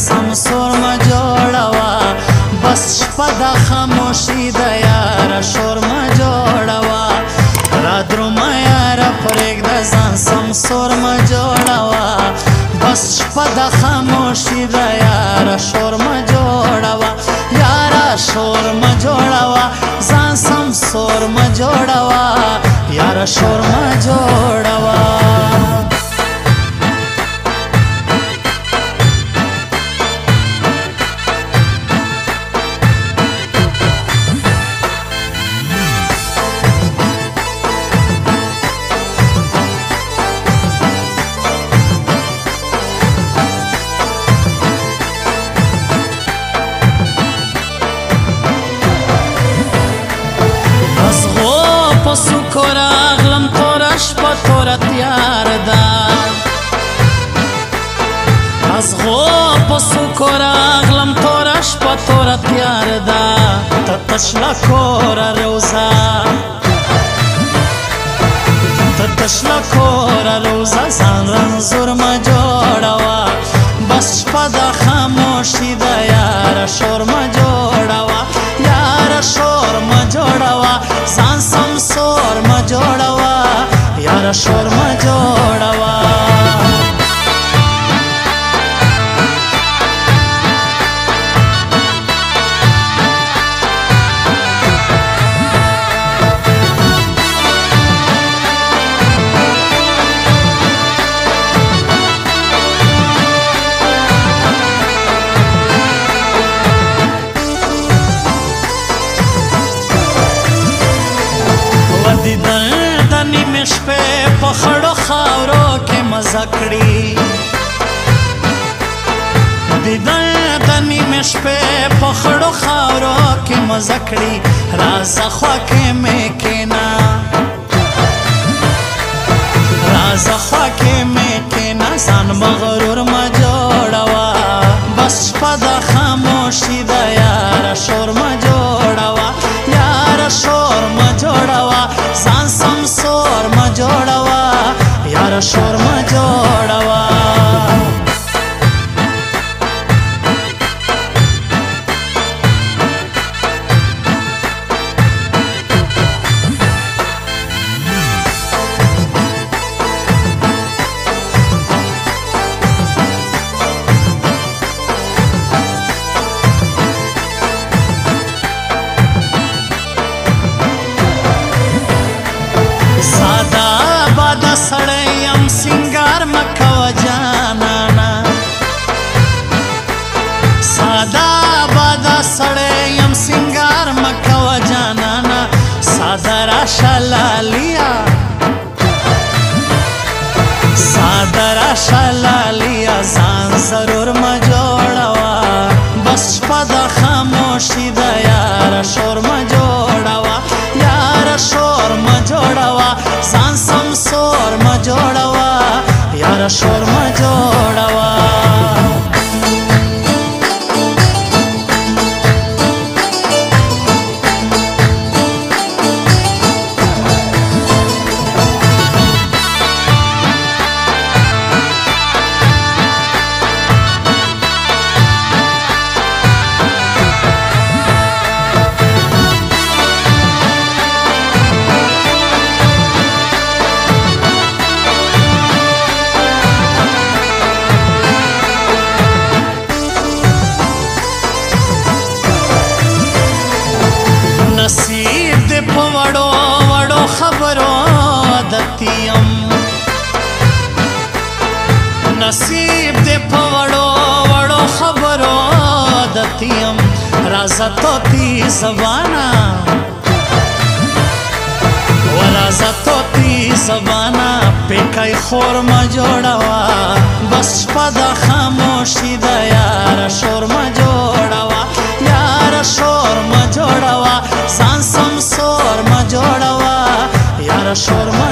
سمسور ما جوړوا بس شپه د خاموشي د یار شور ما جوړوا را درومه یار پرېږده ځان سمسور ما جوړوا بس شپه د خاموشي د یار شور ما جوړوا یاره شور ما جوړوا ځان سمسور ما جوړوا یاره شور ما جوړوا پسو کورا اغلم تورا شپا تورا تیار دا از غو پسو کورا اغلم تورا شپا تورا تیار دا تتشلا کورا روزا تتشلا کورا روزا زان رنزور ما جوڑوا بس شپا دا خاموشی دا یار شور ما جوڑوا یار شور ما جوڑوا ځان سمسور ما جوړوا یاره شور ما جوړوا شپه په خړو خاورو کې مزه کړي دیدن د نیمې شپې په خړو خاورو کې مزه کړي رازه خوا کې مې کېنا رازه خوا کې مې کېنا ځان مغرور ما جوړوا بس شپه د خاموشي د یاره شور ما جوړوا یاره شور ما جوړوا ځان سمسور ما جوړوا یاره شور ما جوړوا سړیم سنگار مکو جانانا سادا بادا سړیم سنگار مکو جانانا سادا راشه لالیا سادا راشه لالیا ځان ضرور ما جوړوا بس شپه د خاموشي د یاره شور ما جوړوا یاره شور ما جوړوا ځان سمسور ما جوړوا یاره شور ما جوړوا نصیب دې په وړو وړو خبرو عادتیم نصیب دې په وړو وړو خبرو عادتیم رازه توتی زبانا ورازه توتی زبانا پیکای خور ما جوړوا بس شپه د خاموشي د یاره شور ما جوړوا یاره شور ما جوړوا ځان سمسور ما جوړوا یاره شور ما